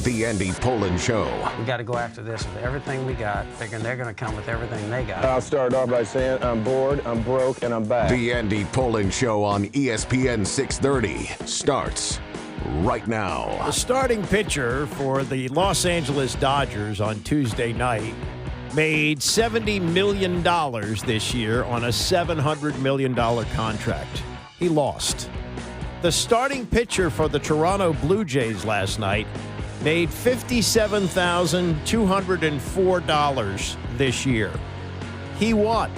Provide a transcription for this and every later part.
The Andy Pollin Show. We got to go after this with everything we got, figuring they're going to come with everything they got. I'll start off by saying I'm bored, I'm broke, and I'm back. The Andy Pollin Show on ESPN 630 starts right now. The starting pitcher for the Los Angeles Dodgers on Tuesday night made $70 million this year on a $700 million contract. He lost. The starting pitcher for the Toronto Blue Jays last night made $57,204 this year. He won,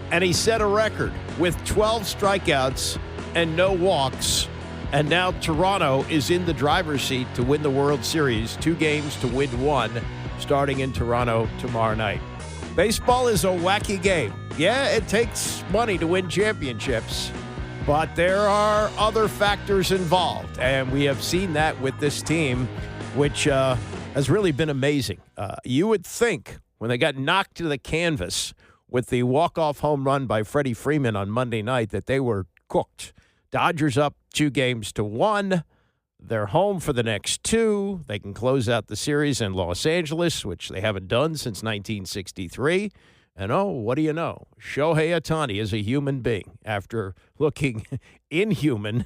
and he set a record with 12 strikeouts and no walks. And now Toronto is in the driver's seat to win the World Series. 2 games to win 1, starting in Toronto tomorrow night. Baseball is a wacky game. Yeah, it takes money to win championships, but there are other factors involved, and we have seen that with this team, which has really been amazing. You would think when they got knocked to the canvas with the walk-off home run by Freddie Freeman on Monday night that they were cooked. Dodgers up 2 games to 1. They're home for the next 2. They can close out the series in Los Angeles, which they haven't done since 1963. And, oh, what do you know? Shohei Ohtani is a human being after looking inhuman,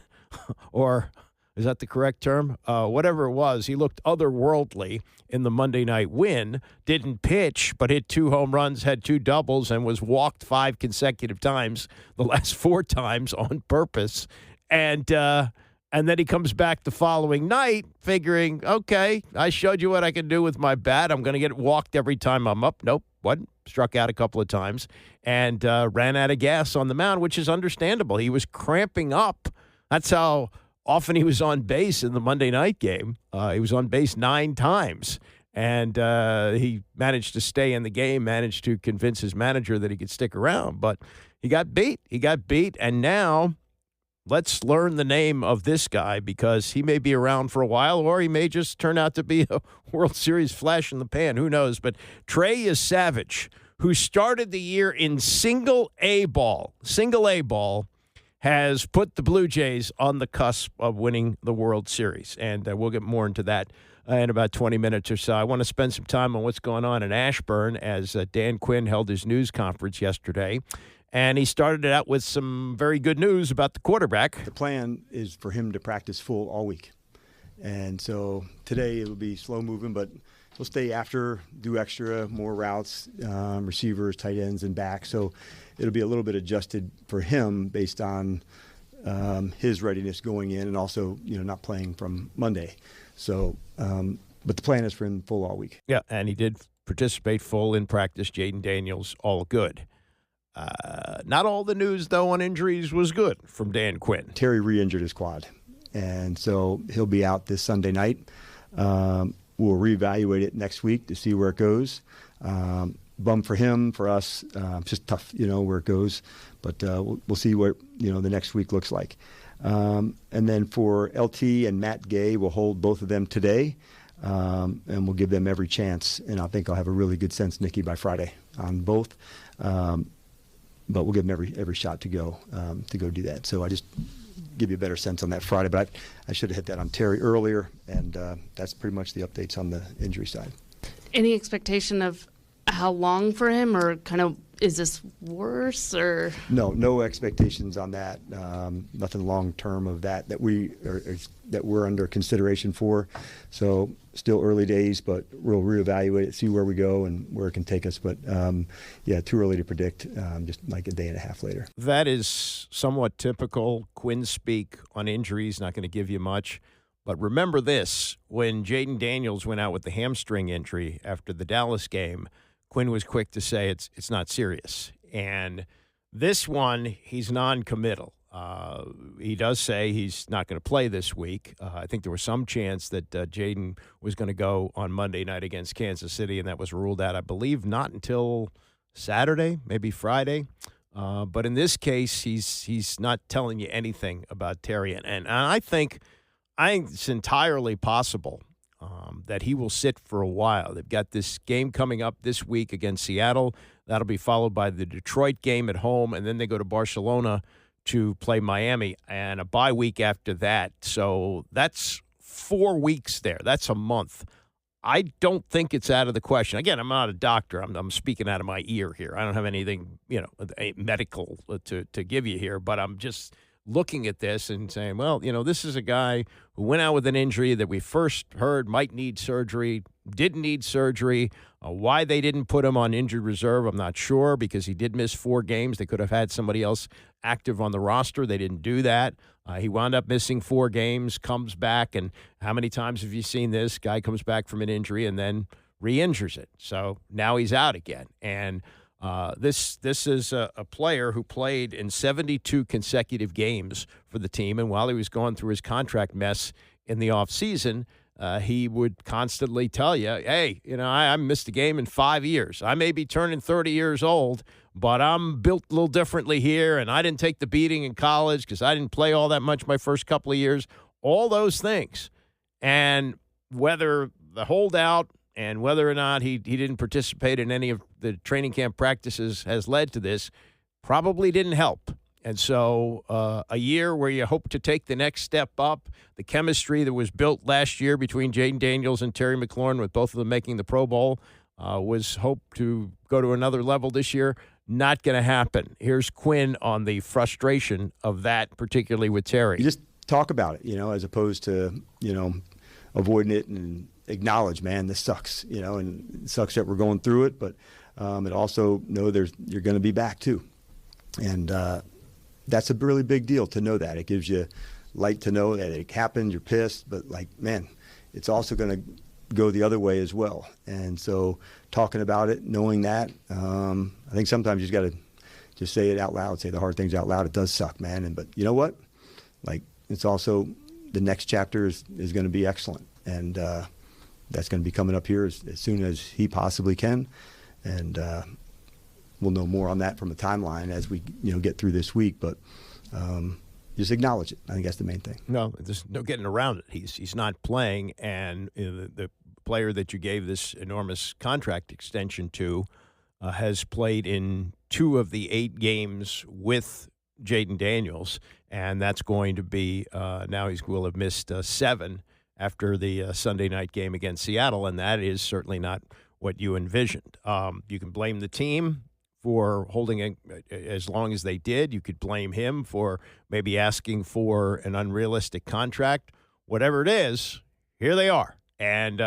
or is that the correct term? Whatever it was, he looked otherworldly in the Monday night win. Didn't pitch, but hit 2 home runs, had 2 doubles, and was walked 5 consecutive times, the last 4 times on purpose. And then he comes back the following night figuring, okay, I showed you what I can do with my bat. I'm going to get walked every time I'm up. Nope, wasn't. Struck out a couple of times and ran out of gas on the mound, which is understandable. He was cramping up. That's how often he was on base in the Monday night game. He was on base 9 times, and he managed to stay in the game, managed to convince his manager that he could stick around. But he got beat. And now let's learn the name of this guy, because he may be around for a while, or he may just turn out to be a World Series flash in the pan. Who knows? But Trey Yesavage, who started the year in single A ball, has put the Blue Jays on the cusp of winning the World Series. And we'll get more into that in about 20 minutes or so. I want to spend some time on what's going on in Ashburn, as Dan Quinn held his news conference yesterday. And he started it out with some very good news about the quarterback. The plan is for him to practice full all week. And so today it'll be slow moving, but he'll stay after, do extra, more routes, receivers, tight ends, and back. So it'll be a little bit adjusted for him based on his readiness going in, and also, not playing from Monday. So, but the plan is for him full all week. Yeah, and he did participate full in practice. Jayden Daniels, all good. Not all the news, though, on injuries was good from Dan Quinn. Terry re-injured his quad, and so he'll be out this Sunday night. We'll reevaluate it next week to see where it goes. Bum for him, for us, it's just tough, where it goes. But we'll see what, the next week looks like. And then for LT and Matt Gay, we'll hold both of them today, and we'll give them every chance. And I think I'll have a really good sense, Nikki, by Friday on both. But we'll give them every shot to go do that. So I just give you a better sense on that Friday. But I should have hit that on Terry earlier, and that's pretty much the updates on the injury side. Any expectation of how long for him, or kind of is this worse, or? No expectations on that. Nothing long term of that we're under consideration for. So still early days, but we'll reevaluate it, see where we go and where it can take us. But too early to predict. Just like a day and a half later. That is somewhat typical Quinn speak on injuries. Not going to give you much. But remember this: when Jayden Daniels went out with the hamstring injury after the Dallas game, Quinn was quick to say it's not serious. And this one, he's non-committal. He does say he's not going to play this week. I think there was some chance that Jayden was going to go on Monday night against Kansas City, and that was ruled out, I believe, not until Saturday, maybe Friday. But in this case, he's not telling you anything about Terry. And I think it's entirely possible that he will sit for a while. They've got this game coming up this week against Seattle. That'll be followed by the Detroit game at home, and then they go to Barcelona to play Miami, and a bye week after that. So that's 4 weeks there. That's a month. I don't think it's out of the question. Again, I'm not a doctor. I'm speaking out of my ear here. I don't have anything, medical to give you here, but I'm just looking at this and saying, well, this is a guy who went out with an injury that we first heard might need surgery, didn't need surgery. Why they didn't put him on injured reserve, I'm not sure, because he did miss 4 games. They could have had somebody else active on the roster. They didn't do that. He wound up missing 4 games, comes back, and how many times have you seen this? Guy comes back from an injury and then re-injures it. So now he's out again. And this is a player who played in 72 consecutive games for the team, and while he was going through his contract mess in the offseason, he would constantly tell you, hey, I missed a game in 5 years. I may be turning 30 years old, but I'm built a little differently here, and I didn't take the beating in college because I didn't play all that much my first couple of years. All those things. And whether the holdout and whether or not he didn't participate in any of the training camp practices has led to this probably didn't help. And so a year where you hope to take the next step up, the chemistry that was built last year between Jayden Daniels and Terry McLaurin, with both of them making the Pro Bowl, was hoped to go to another level this year. Not going to happen. Here's Quinn on the frustration of that, particularly with Terry. You just talk about it, as opposed to, avoiding it and acknowledge, man, this sucks, and it sucks that we're going through it, but it also know you're going to be back too. And that's a really big deal to know that. It gives you light to know that it happened, you're pissed, but man, it's also going to go the other way as well. And so talking about it, knowing that, I think sometimes you just got to just say it out loud, say the hard things out loud. It does suck, man. But you know what? It's also the next chapter is going to be excellent. And that's going to be coming up here as soon as he possibly can. And we'll know more on that from a timeline as we get through this week. But just acknowledge it. I think that's the main thing. No, there's no getting around it. He's not playing, and the player that you gave this enormous contract extension to has played in 2 of the 8 games with Jayden Daniels, and that's going to be now he will have missed 7 after the Sunday night game against Seattle, and that is certainly not what you envisioned. You can blame the team for holding it as long as they did. You could blame him for maybe asking for an unrealistic contract. Whatever it is, here they are. And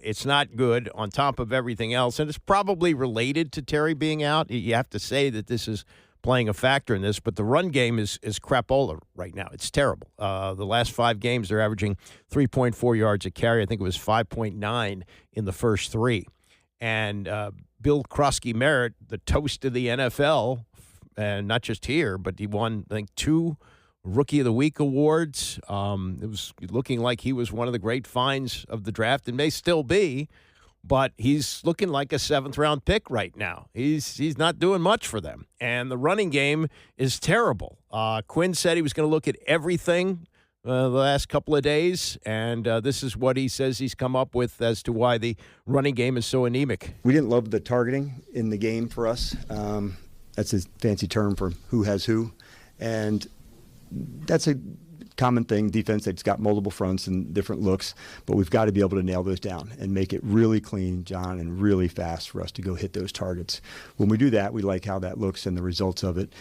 it's not good on top of everything else. And it's probably related to Terry being out. You have to say that this is playing a factor in this. But the run game is crapola right now. It's terrible. The last 5 games, they're averaging 3.4 yards a carry. I think it was 5.9 in the first 3. And Bill Krosky-Merritt, the toast of the NFL, and not just here, but he won, I think, 2 Rookie of the Week awards. It was looking like he was one of the great finds of the draft, and may still be, but he's looking like a 7th-round pick right now. He's not doing much for them, and the running game is terrible. Quinn said he was going to look at everything the last couple of days, and this is what he says he's come up with as to why the running game is so anemic. We didn't love the targeting in the game for us. That's a fancy term for who has who, and that's a common thing, defense that's got multiple fronts and different looks, but we've got to be able to nail those down and make it really clean, John, and really fast for us to go hit those targets. When we do that, we like how that looks and the results of it.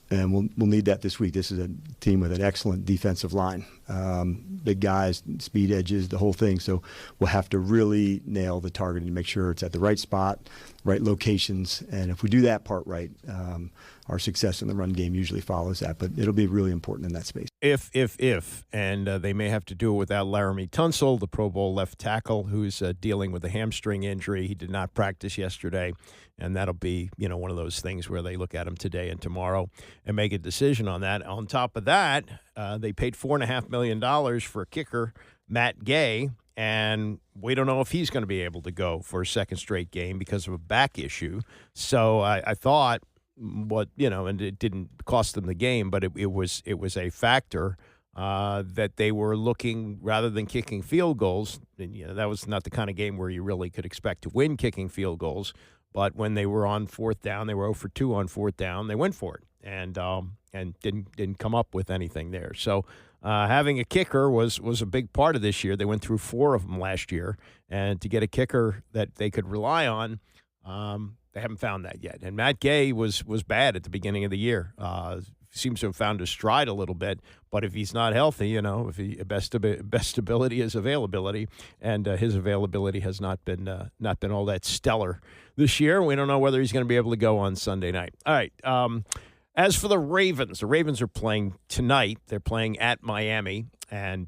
And we'll need that this week. This is a team with an excellent defensive line. Big guys, speed edges, the whole thing. So we'll have to really nail the target and make sure it's at the right spot, right locations. And if we do that part right, our success in the run game usually follows that. But it'll be really important in that space. And they may have to do it without Laramie Tunsil, the Pro Bowl left tackle, who's dealing with a hamstring injury. He did not practice yesterday, and that'll be, one of those things where they look at him today and tomorrow and make a decision on that. On top of that, they paid $4.5 million for kicker Matt Gay, and we don't know if he's going to be able to go for a second straight game because of a back issue. So I thought, and it didn't cost them the game, but it was a factor that they were looking, rather than kicking field goals. And, that was not the kind of game where you really could expect to win kicking field goals. But when they were on 4th down, they were 0 for 2 on 4th down. They went for it and didn't come up with anything there. So Having a kicker was a big part of this year. They went through 4 of them last year, and to get a kicker that they could rely on, they haven't found that yet. And Matt Gay was bad at the beginning of the year. Seems to have found his stride a little bit, but if he's not healthy, if he best ability is availability, and his availability has not been all that stellar this year. We don't know whether he's going to be able to go on Sunday night. All right. As for the Ravens are playing tonight. They're playing at Miami, and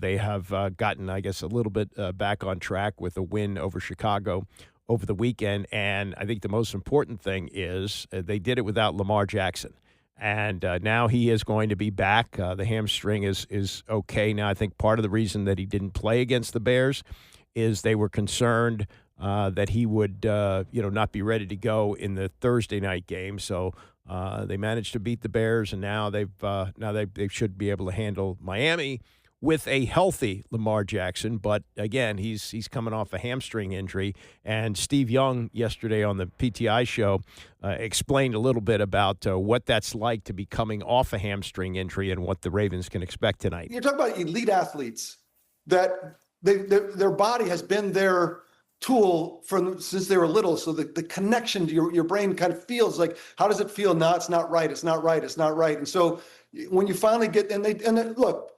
they have gotten, I guess, a little bit back on track with a win over Chicago over the weekend. And I think the most important thing is they did it without Lamar Jackson. And now he is going to be back. The hamstring is okay now. I think part of the reason that he didn't play against the Bears is they were concerned that he would, not be ready to go in the Thursday night game. So they managed to beat the Bears, and now they should be able to handle Miami with a healthy Lamar Jackson. But again, he's coming off a hamstring injury. And Steve Young yesterday on the PTI show explained a little bit about what that's like to be coming off a hamstring injury and what the Ravens can expect tonight. You're talking about elite athletes that their body has been their tool since they were little. So the connection to your brain kind of feels like, how does it feel? No, it's not right. It's not right. It's not right. And so when you finally get, and look,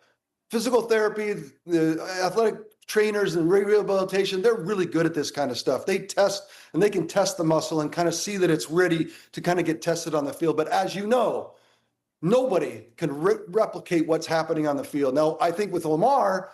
physical therapy, the athletic trainers and rehabilitation, they're really good at this kind of stuff. They test, and they can test the muscle and kind of see that it's ready to kind of get tested on the field. But as you know, nobody can replicate what's happening on the field. Now, I think with Lamar,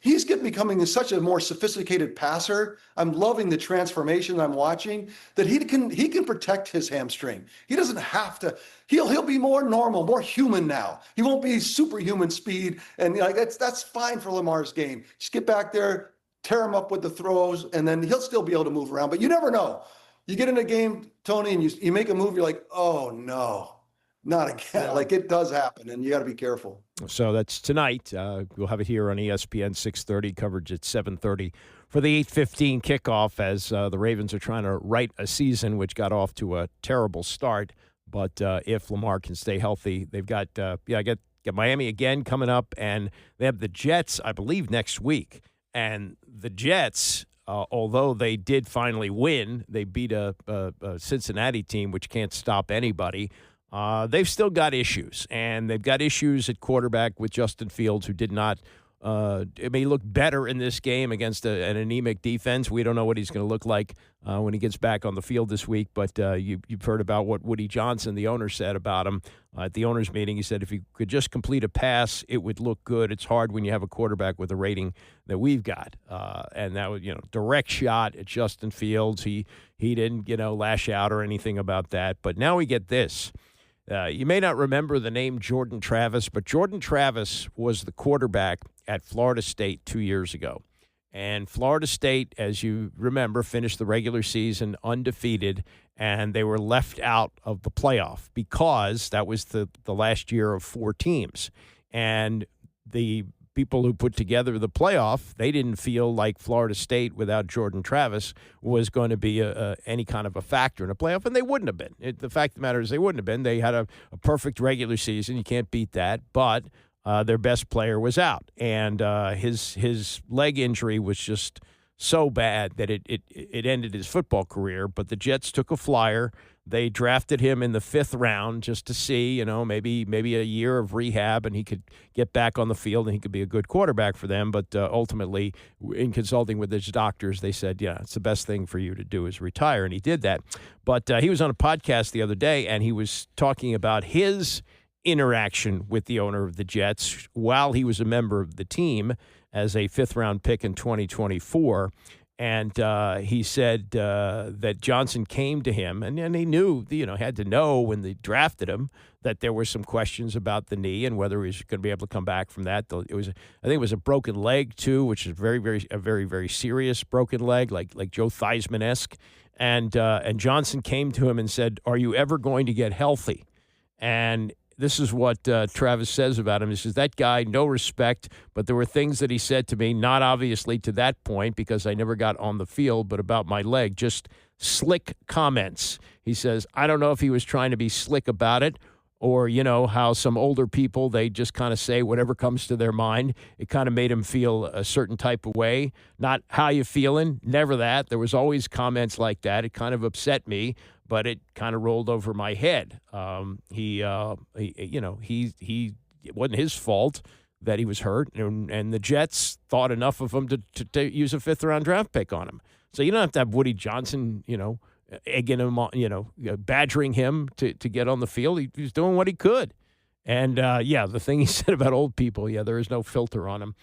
he's becoming such a more sophisticated passer. I'm loving the transformation I'm watching, that he can protect his hamstring. He doesn't have to. He'll be more normal, more human now. He won't be superhuman speed, and that's fine for Lamar's game. Just get back there, tear him up with the throws, and then he'll still be able to move around. But you never know. You get in a game, Tony, and you make a move. You're like, oh no. Not again. Like, it does happen, and you got to be careful. So that's tonight. We'll have it here on ESPN 6:30, coverage at 7:30 for the 8:15 kickoff, as the Ravens are trying to right a season which got off to a terrible start. But if Lamar can stay healthy, they've got get Miami again coming up, and they have the Jets, I believe, next week. And the Jets, although they did finally win, they beat a Cincinnati team which can't stop anybody. They've still got issues, and they've got issues at quarterback with Justin Fields, who did not it may look better in this game against an anemic defense. We don't know what he's going to look like when he gets back on the field this week, but you've heard about what Woody Johnson, the owner, said about him at the owners' meeting. He said if he could just complete a pass, it would look good. It's hard when you have a quarterback with a rating that we've got, and that was direct shot at Justin Fields. He didn't lash out or anything about that, but now we get this. You may not remember the name Jordan Travis, but Jordan Travis was the quarterback at Florida State 2 years ago. And Florida State, as you remember, finished the regular season undefeated, and they were left out of the playoff because that was the last year of 4 teams. And the people who put together the playoff, they didn't feel like Florida State without Jordan Travis was going to be any kind of a factor in a playoff, and they wouldn't have been. The fact of the matter is they wouldn't have been. They had a perfect regular season. You can't beat that, but their best player was out, and his leg injury was just so bad that it ended his football career. But the Jets took a flyer. They drafted him in the 5th round just to see, maybe a year of rehab, and he could get back on the field and he could be a good quarterback for them. But ultimately, in consulting with his doctors, they said, yeah, it's the best thing for you to do is retire, and he did that. But he was on a podcast the other day, and he was talking about his interaction with the owner of the Jets while he was a member of the team as a 5th-round pick in 2024. And he said that Johnson came to him, and he knew, had to know when they drafted him that there were some questions about the knee and whether he was going to be able to come back from that. I think it was a broken leg too, which is a very, very serious broken leg, like Joe Theismann-esque. And Johnson came to him and said, "Are you ever going to get healthy?" And this is what Travis says about him. He says, that guy, no respect, but there were things that he said to me, not obviously to that point because I never got on the field, but about my leg, just slick comments. He says, I don't know if he was trying to be slick about it or, how some older people, they just kind of say whatever comes to their mind. It kind of made him feel a certain type of way. Not how you feeling, never that. There was always comments like that. It kind of upset me, but it kind of rolled over my head. It wasn't his fault that he was hurt, and the Jets thought enough of him to use a fifth-round draft pick on him. So you don't have to have Woody Johnson, egging him on, badgering him to get on the field. He was doing what he could. And, the thing he said about old people, there is no filter on him.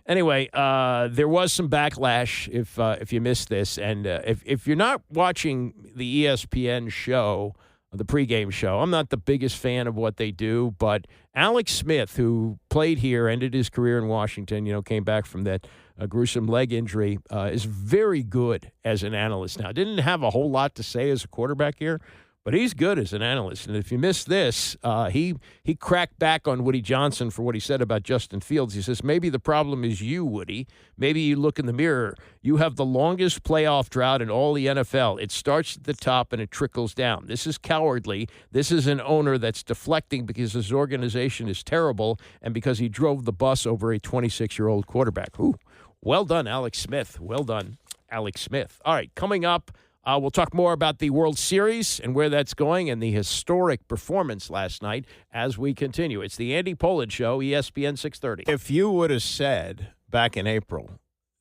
Anyway, there was some backlash if you missed this. And if you're not watching the ESPN show, the pregame show, I'm not the biggest fan of what they do, but Alex Smith, who played here, ended his career in Washington, came back from that gruesome leg injury, is very good as an analyst now. Didn't have a whole lot to say as a quarterback here, but he's good as an analyst. And if you missed this, he cracked back on Woody Johnson for what he said about Justin Fields. He says, maybe the problem is you, Woody. Maybe you look in the mirror. You have the longest playoff drought in all the NFL. It starts at the top and it trickles down. This is cowardly. This is an owner that's deflecting because his organization is terrible and because he drove the bus over a 26-year-old quarterback. Ooh, well done, Alex Smith. Well done, Alex Smith. All right, coming up, we'll talk more about the World Series and where that's going and the historic performance last night as we continue. It's the Andy Pollard Show, ESPN 630. If you would have said back in April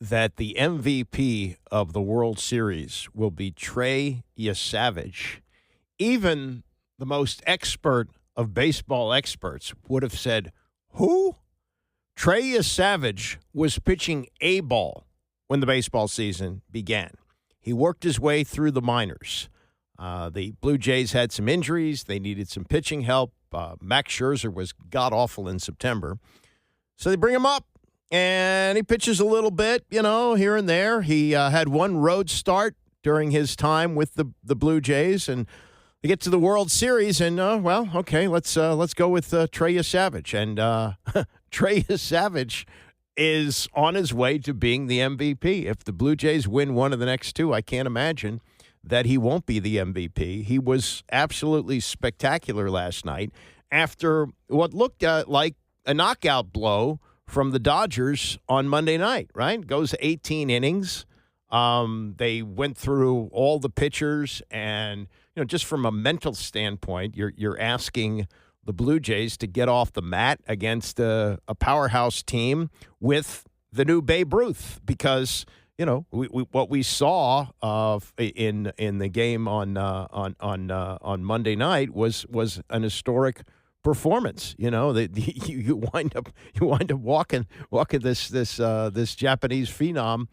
that the MVP of the World Series will be Trey Yesavage, even the most expert of baseball experts would have said, who? Trey Yesavage was pitching A ball when the baseball season began. He worked his way through the minors. The Blue Jays had some injuries. They needed some pitching help. Max Scherzer was god-awful in September. So they bring him up, and he pitches a little bit, here and there. He had one road start during his time with the Blue Jays, and they get to the World Series, and, let's go with Trey Yesavage. And Trey Yesavage is on his way to being the MVP. If the Blue Jays win one of the next two, I can't imagine that he won't be the MVP. He was absolutely spectacular last night after what looked like a knockout blow from the Dodgers on Monday night, right? Goes 18 innings. They went through all the pitchers, and just from a mental standpoint, you're asking the Blue Jays to get off the mat against a powerhouse team with the new Babe Ruth, because what we saw in the game on Monday night was an historic performance. You wind up walking this Japanese phenom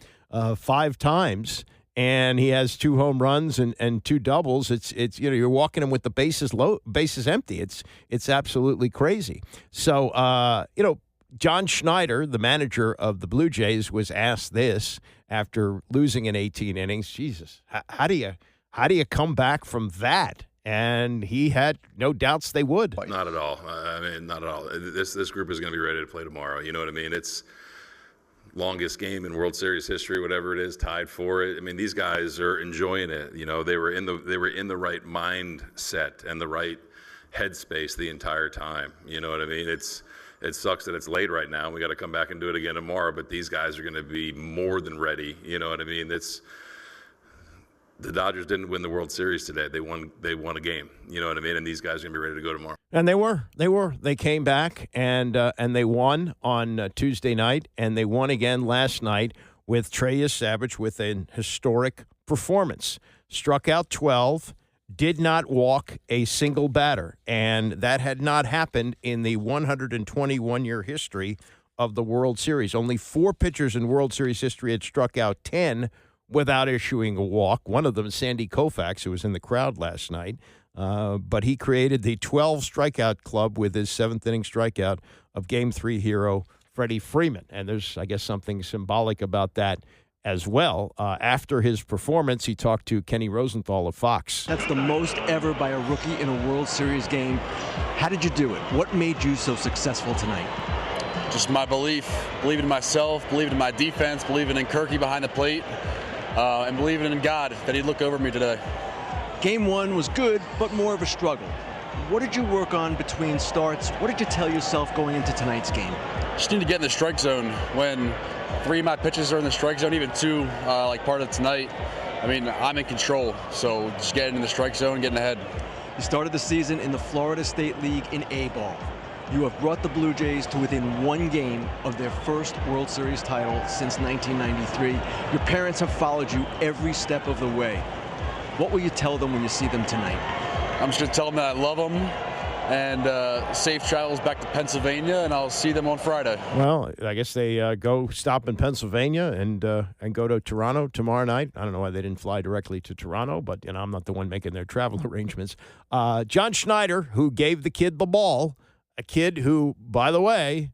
5 times. And he has 2 home runs and 2 doubles. It's you're walking him with the bases empty. It's absolutely crazy. So John Schneider, the manager of the Blue Jays, was asked this after losing in 18 innings. Jesus, how do you come back from that? And he had no doubts they would. Not at all. Not at all. This group is going to be ready to play tomorrow. You know what I mean? It's longest game in World Series history, whatever it is, tied for it. These guys are enjoying it. They were in the right mindset and the right headspace the entire time. You know what I mean? It sucks that it's late right now. We got to come back and do it again tomorrow. But these guys are going to be more than ready. You know what I mean? The Dodgers didn't win the World Series today. They won a game. You know what I mean? And these guys are going to be ready to go tomorrow. And they were. They came back and they won on Tuesday night, and they won again last night with Trey Yesavage with an historic performance. Struck out 12, did not walk a single batter, and that had not happened in the 121-year history of the World Series. Only 4 pitchers in World Series history had struck out 10 without issuing a walk. One of them, Sandy Koufax, who was in the crowd last night. But he created the 12 strikeout club with his 7th-inning strikeout of Game 3 hero Freddie Freeman. And there's, I guess, something symbolic about that as well. After his performance, he talked to Kenny Rosenthal of Fox. That's the most ever by a rookie in a World Series game. How did you do it? What made you so successful tonight? Just my belief. Believing in myself, believing in my defense, believing in Kirky behind the plate, and believing in God that he'd look over me today. Game 1 was good, but more of a struggle. What did you work on between starts? What did you tell yourself going into tonight's game? Just need to get in the strike zone. When 3 of my pitches are in the strike zone, even 2, like part of tonight, I mean, I'm in control. So just getting in the strike zone, getting ahead. You started the season in the Florida State League in A-ball. You have brought the Blue Jays to within 1 game of their first World Series title since 1993. Your parents have followed you every step of the way. What will you tell them when you see them tonight? I'm just going to tell them that I love them and safe travels back to Pennsylvania, and I'll see them on Friday. Well, I guess they go stop in Pennsylvania and go to Toronto tomorrow night. I don't know why they didn't fly directly to Toronto, but I'm not the one making their travel arrangements. John Schneider, who gave the kid the ball, a kid who, by the way,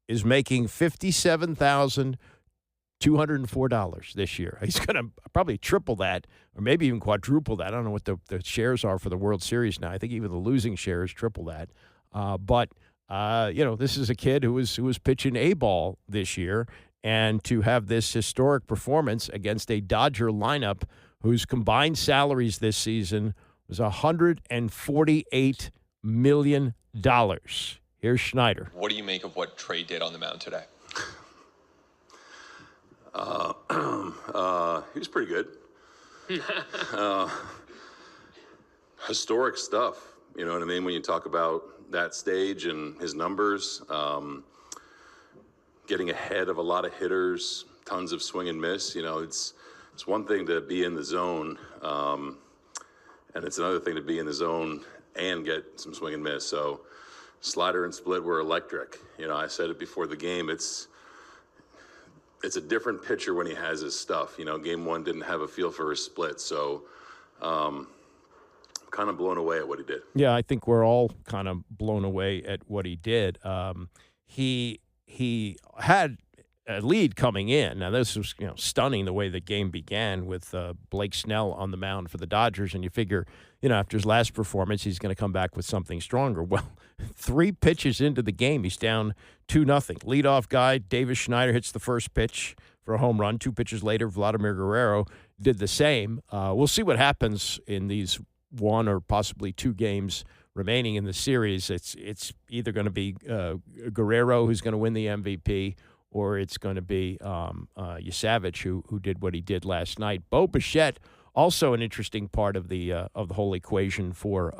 is making $57,204 this year. He's going to probably triple that or maybe even quadruple that. I don't know what the shares are for the World Series now. I think even the losing shares triple that. But this is a kid who was pitching A-ball this year, and to have this historic performance against a Dodger lineup whose combined salaries this season was $148 million. Here's Schneider. What do you make of what Trey did on the mound today? He was pretty good. Historic stuff, you know what I mean? When you talk about that stage and his numbers, getting ahead of a lot of hitters, tons of swing and miss, it's one thing to be in the zone, and it's another thing to be in the zone and get some swing and miss. So slider and split were electric. I said it before the game. It's a different pitcher when he has his stuff. Game 1 didn't have a feel for his split. So kind of blown away at what he did. Yeah, I think we're all kind of blown away at what he did. He had a lead coming in. Now, this was stunning the way the game began with Blake Snell on the mound for the Dodgers, and you figure, after his last performance, he's going to come back with something stronger. Well, 3 pitches into the game, he's down 2-0. Leadoff guy, Davis Schneider, hits the first pitch for a home run. 2 pitches later, Vladimir Guerrero did the same. We'll see what happens in these 1 or possibly 2 games remaining in the series. It's either going to be Guerrero who's going to win the MVP, or it's going to be Yesavage who did what he did last night. Bo Bichette, also an interesting part of the whole equation for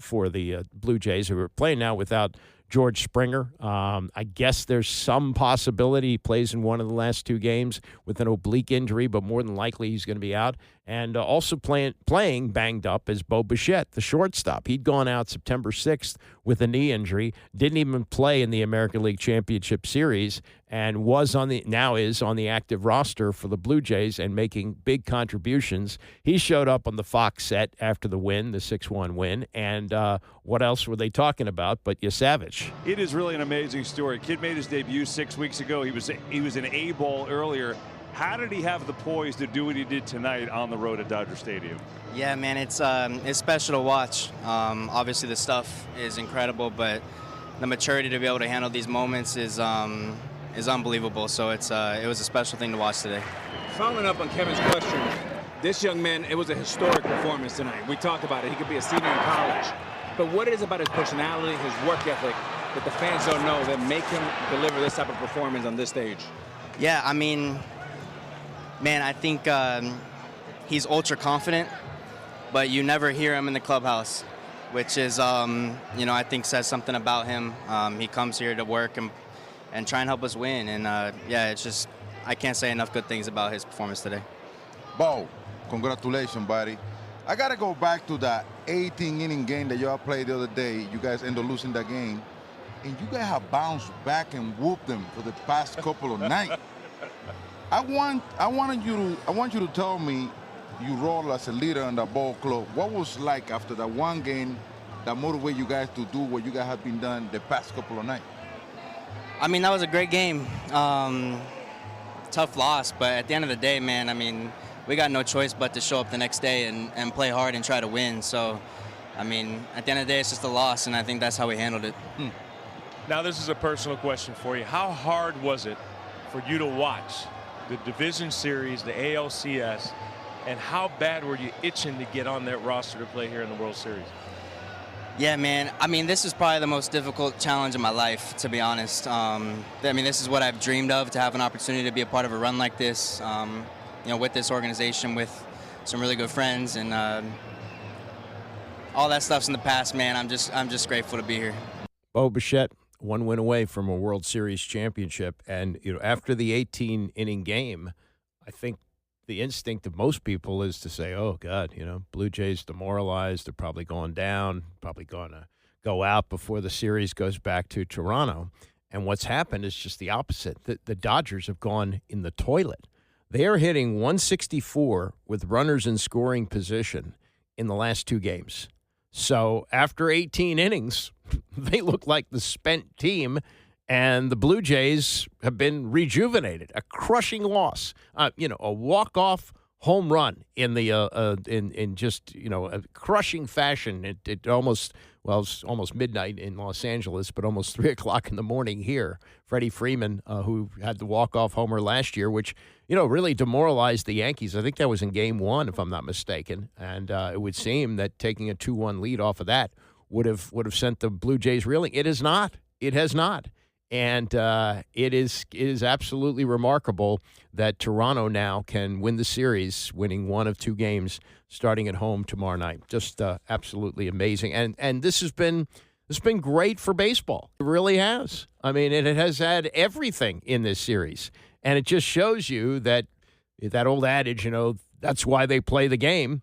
the Blue Jays, who are playing now without George Springer. I guess there's some possibility he plays in one of the last 2 games with an oblique injury, but more than likely he's going to be out. And also playing banged up is Bo Bichette, the shortstop. He'd gone out September 6th with a knee injury, didn't even play in the American League Championship Series, and now is on the active roster for the Blue Jays and making big contributions. He showed up on the Fox set after the win, the 6-1 win. And what else were they talking about but Yesavage? It is really an amazing story. Kid made his debut 6 weeks ago. He was in A-ball earlier. How did he have the poise to do what he did tonight on the road at Dodger Stadium? Yeah, man, it's special to watch. Obviously, the stuff is incredible, but the maturity to be able to handle these moments is unbelievable. So it was a special thing to watch today. Following up on Kevin's question, this young man, it was a historic performance tonight. We talked about it. He could be a senior in college. But what it is about his personality, his work ethic, that the fans don't know that make him deliver this type of performance on this stage? Yeah, I mean, man, I think he's ultra confident, but you never hear him in the clubhouse, which is, I think says something about him. He comes here to work and try and help us win. And, it's just, I can't say enough good things about his performance today. Bo, congratulations, buddy. I got to go back to that 18-inning game that y'all played the other day. You guys ended up losing that game. And you guys have bounced back and whooped them for the past couple of nights. I want you to tell me you role as a leader in the ball club. What was like after that one game that motivated you guys to do what you guys have been done the past couple of nights? I mean, that was a great game. Tough loss, but at the end of the day, man, I mean, we got no choice but to show up the next day and play hard and try to win. So, I mean, at the end of the day, it's just a loss, and I think that's how we handled it. Now, this is a personal question for you. How hard was it for you to watch the Division Series, the ALCS, and how bad were you itching to get on that roster to play here in the World Series? Yeah, man. I mean, this is probably the most difficult challenge of my life, to be honest. I mean, this is what I've dreamed of, to have an opportunity to be a part of a run like this, with this organization, with some really good friends, and all that stuff's in the past, man. I'm just grateful to be here. Bo Bichette, one win away from a World Series championship, and after the 18-inning game, I think the instinct of most people is to say, oh, God, Blue Jays demoralized. They're probably going down, probably going to go out before the series goes back to Toronto. And what's happened is just the opposite. The Dodgers have gone in the toilet. They are hitting 164 with runners in scoring position in the last 2 games. So after 18 innings, they look like the spent team. And the Blue Jays have been rejuvenated. A crushing loss, a walk-off home run in the in just a crushing fashion. It almost it's almost midnight in Los Angeles, but almost 3:00 in the morning here. Freddie Freeman, who had the walk-off homer last year, which really demoralized the Yankees. I think that was in Game 1, if I'm not mistaken. And it would seem that taking a 2-1 lead off of that would have sent the Blue Jays reeling. It has not. It has not. And it is absolutely remarkable that Toronto now can win the series, winning 1 of 2 games starting at home tomorrow night. Just absolutely amazing. And this has been great for baseball. It really has. I mean, it has had everything in this series. And it just shows you that old adage, that's why they play the game.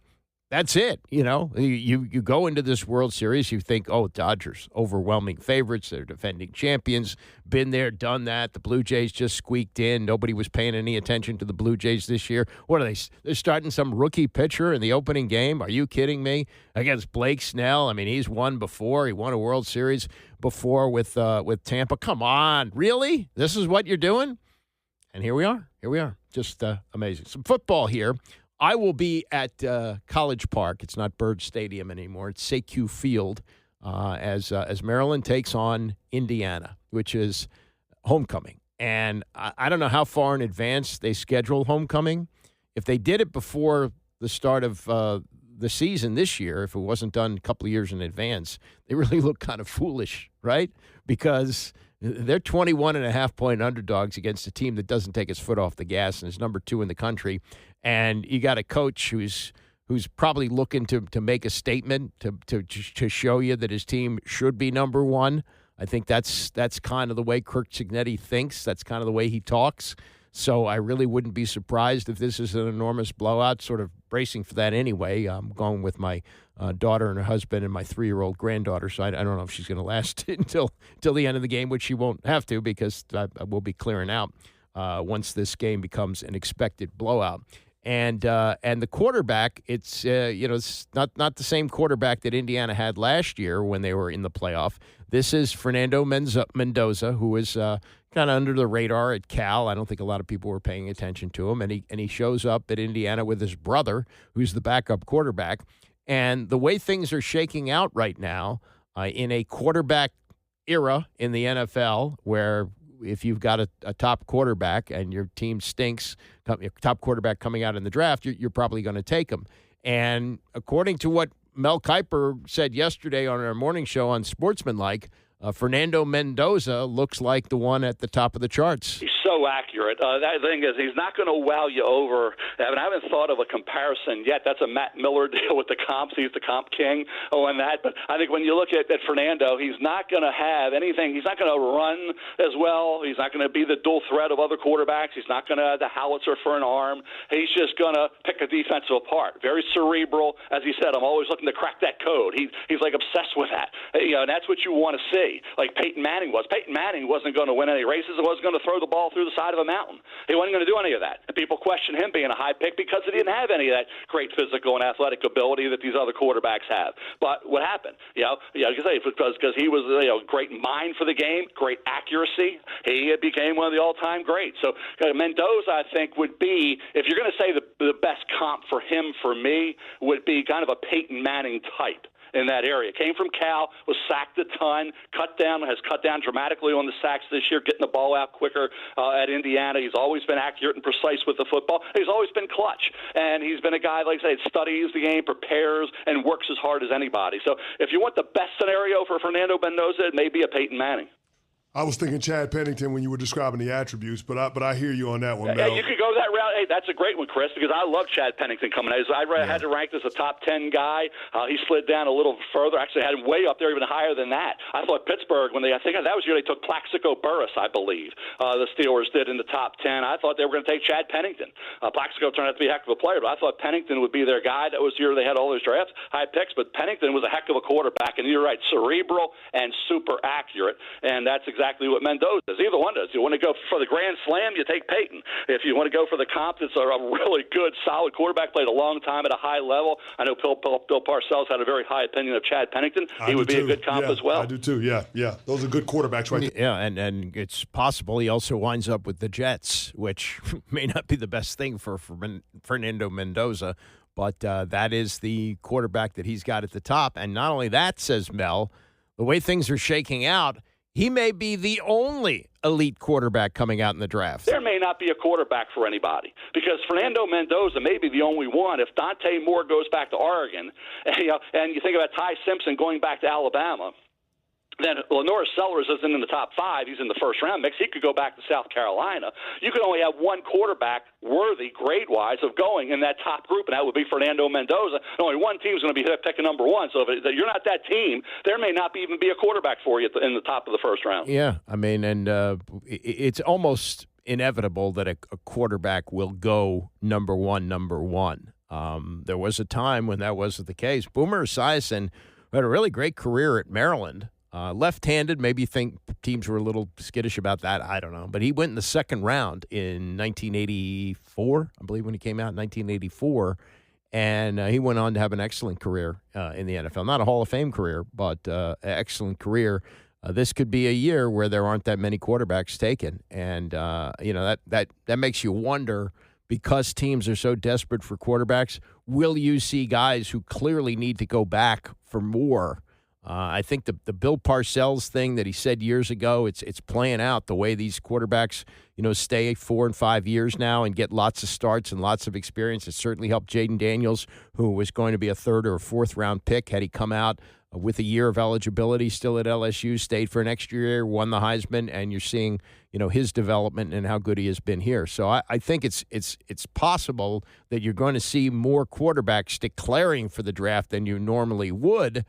That's it. You go into this World Series, you think, oh, Dodgers, overwhelming favorites. They're defending champions. Been there, done that. The Blue Jays just squeaked in. Nobody was paying any attention to the Blue Jays this year. What are they? They're starting some rookie pitcher in the opening game? Are you kidding me? Against Blake Snell. I mean, he's won before. He won a World Series before with Tampa. Come on. Really? This is what you're doing? And here we are. Just amazing. Some football here. I will be at College Park. It's not Bird Stadium anymore. It's Sekou Field as Maryland takes on Indiana, which is homecoming. And I don't know how far in advance they schedule homecoming. If they did it before the start of the season this year, if it wasn't done a couple of years in advance, they really look kind of foolish, right? Because they're 21.5-point underdogs against a team that doesn't take its foot off the gas and is number 2 in the country. And you got a coach who's probably looking to make a statement to show you that his team should be number 1. I think that's kind of the way Kirk Cignetti thinks. That's kind of the way he talks. So I really wouldn't be surprised if this is an enormous blowout, sort of bracing for that anyway. I'm going with my daughter and her husband and my 3-year-old granddaughter, so I don't know if she's going to last until the end of the game, which she won't have to because I will be clearing out once this game becomes an expected blowout. And the quarterback, it's not the same quarterback that Indiana had last year when they were in the playoff. This is Fernando Mendoza, who is kind of under the radar at Cal. I don't think a lot of people were paying attention to him, and he shows up at Indiana with his brother, who's the backup quarterback. And the way things are shaking out right now, in a quarterback era in the NFL, where if you've got a top quarterback and your team stinks, top quarterback coming out in the draft, you're probably going to take him. And according to what Mel Kiper said yesterday on our morning show on Sportsmanlike, Fernando Mendoza looks like the one at the top of the charts. He's so accurate. That thing is, he's not going to wow you over. I haven't thought of a comparison yet. That's a Matt Miller deal with the comps. He's the comp king on that. But I think when you look at Fernando, he's not going to have anything. He's not going to run as well. He's not going to be the dual threat of other quarterbacks. He's not going to have the howitzer for an arm. He's just going to pick a defense apart. Very cerebral. As he said, I'm always looking to crack that code. He's like obsessed with that. And that's what you want to see. Like Peyton Manning was. Peyton Manning wasn't going to win any races. He wasn't going to throw the ball through the side of a mountain. He wasn't going to do any of that. And people question him being a high pick because he didn't have any of that great physical and athletic ability that these other quarterbacks have. But what happened? Like I say, because he was great mind for the game, great accuracy. He became one of the all-time greats. So Mendoza, I think, would be, if you're going to say the best comp for him, for me, would be kind of a Peyton Manning type. in that area. Came from Cal, was sacked a ton, has cut down dramatically on the sacks this year, getting the ball out quicker at Indiana. He's always been accurate and precise with the football. He's always been clutch. And he's been a guy, like I said, studies the game, prepares, and works as hard as anybody. So if you want the best scenario for Fernando Mendoza, it may be a Peyton Manning. I was thinking Chad Pennington when you were describing the attributes, but I hear you on that one, Mel. Yeah, you could go that route. Hey, that's a great one, Chris, because I love Chad Pennington coming out. I had to rank as a top 10 guy. He slid down a little further. Actually, had him way up there, even higher than that. I thought Pittsburgh, I think that was the year they took Plaxico Burress, I believe, the Steelers did in the top 10. I thought they were going to take Chad Pennington. Plaxico turned out to be a heck of a player, but I thought Pennington would be their guy. That was the year they had all those drafts, high picks, but Pennington was a heck of a quarterback, and you're right, cerebral and super accurate, and that's exactly what Mendoza does. Either one does. You want to go for the grand slam, you take Peyton. If you want to go for the comp, it's a really good, solid quarterback, played a long time at a high level. I know Bill Parcells had a very high opinion of Chad Pennington. He would be a good comp as well. I do too, yeah. Those are good quarterbacks right there. Yeah, and it's possible he also winds up with the Jets, which may not be the best thing for Fernando Mendoza, but that is the quarterback that he's got at the top. And not only that, says Mel, the way things are shaking out, he may be the only elite quarterback coming out in the draft. There may not be a quarterback for anybody because Fernando Mendoza may be the only one. If Dante Moore goes back to Oregon, and you think about Ty Simpson going back to Alabama, then Lenore Sellers isn't in the top 5. He's in the first round mix. He could go back to South Carolina. You could only have one quarterback worthy, grade-wise, of going in that top group, and that would be Fernando Mendoza. And only one team's going to be picking number 1. So if you're not that team, there may not even be a quarterback for you in the top of the first round. Yeah, I mean, and it's almost inevitable that a quarterback will go number one. There was a time when that wasn't the case. Boomer Esiason had a really great career at Maryland. Left-handed, maybe you think teams were a little skittish about that. I don't know. But he went in the second round in 1984, I believe, when he came out in 1984. And he went on to have an excellent career in the NFL. Not a Hall of Fame career, but an excellent career. This could be a year where there aren't that many quarterbacks taken. And, that makes you wonder, because teams are so desperate for quarterbacks, will you see guys who clearly need to go back for more? I think the Bill Parcells thing that he said years ago, it's playing out the way these quarterbacks, stay 4 and 5 years now and get lots of starts and lots of experience. It certainly helped Jayden Daniels, who was going to be a 3rd or 4th round pick, had he come out with a year of eligibility still at LSU, stayed for an extra year, won the Heisman, and you're seeing, his development and how good he has been here. So I think it's possible that you're going to see more quarterbacks declaring for the draft than you normally would,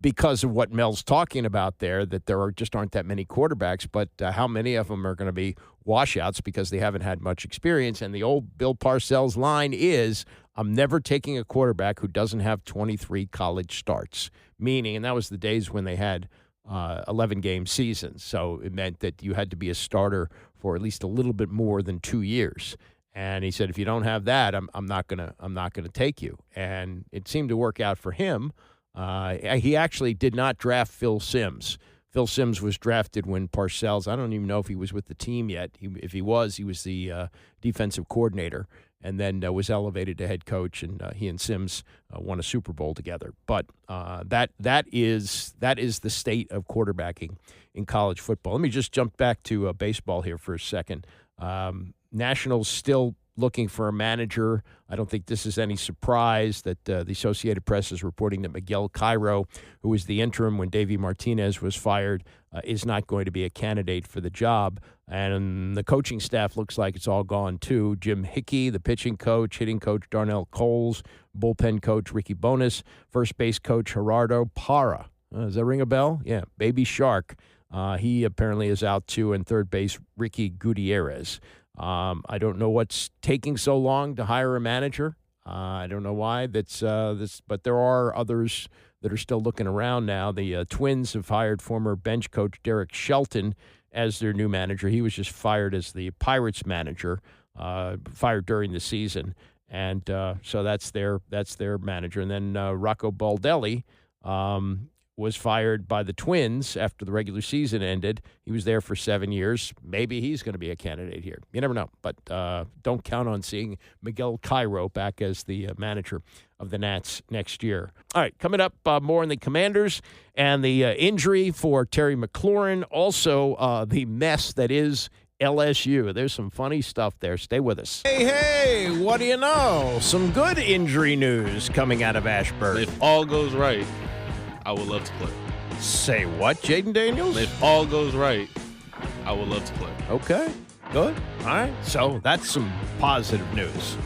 because of what Mel's talking about there, that there aren't that many quarterbacks, but how many of them are going to be washouts because they haven't had much experience? And the old Bill Parcells line is, I'm never taking a quarterback who doesn't have 23 college starts, meaning, and that was the days when they had 11-game seasons, so it meant that you had to be a starter for at least a little bit more than 2 years. And he said, if you don't have that, I'm not gonna take you. And it seemed to work out for him. He actually did not draft Phil Simms. Phil Simms was drafted when Parcells, I don't even know if he was with the team yet. If he was the defensive coordinator, and then was elevated to head coach, and he and Simms won a Super Bowl together. But that is the state of quarterbacking in college football. Let me just jump back to baseball here for a second. Nationals still looking for a manager. I don't think this is any surprise that the Associated Press is reporting that Miguel Cairo, who was the interim when Davey Martinez was fired, is not going to be a candidate for the job. And the coaching staff looks like it's all gone too. Jim Hickey, the pitching coach, hitting coach Darnell Coles, bullpen coach Ricky Bonas, first base coach Gerardo Parra. Does that ring a bell? Yeah, Baby Shark. He apparently is out too, and third base Ricky Gutierrez. I don't know what's taking so long to hire a manager. I don't know why but there are others that are still looking around now. The Twins have hired former bench coach Derek Shelton as their new manager. He was just fired as the Pirates manager, fired during the season, and so that's their manager. And then Rocco Baldelli was fired by the Twins after the regular season ended. He was there for 7 years. Maybe he's going to be a candidate here. You never know. But don't count on seeing Miguel Cairo back as the manager of the Nats next year. All right, coming up, more on the Commanders and the injury for Terry McLaurin. Also, the mess that is LSU. There's some funny stuff there. Stay with us. Hey, what do you know? Some good injury news coming out of Ashburn. If all goes right, I would love to play. Say what, Jayden Daniels? If all goes right, I would love to play. Okay, good. All right, so that's some positive news.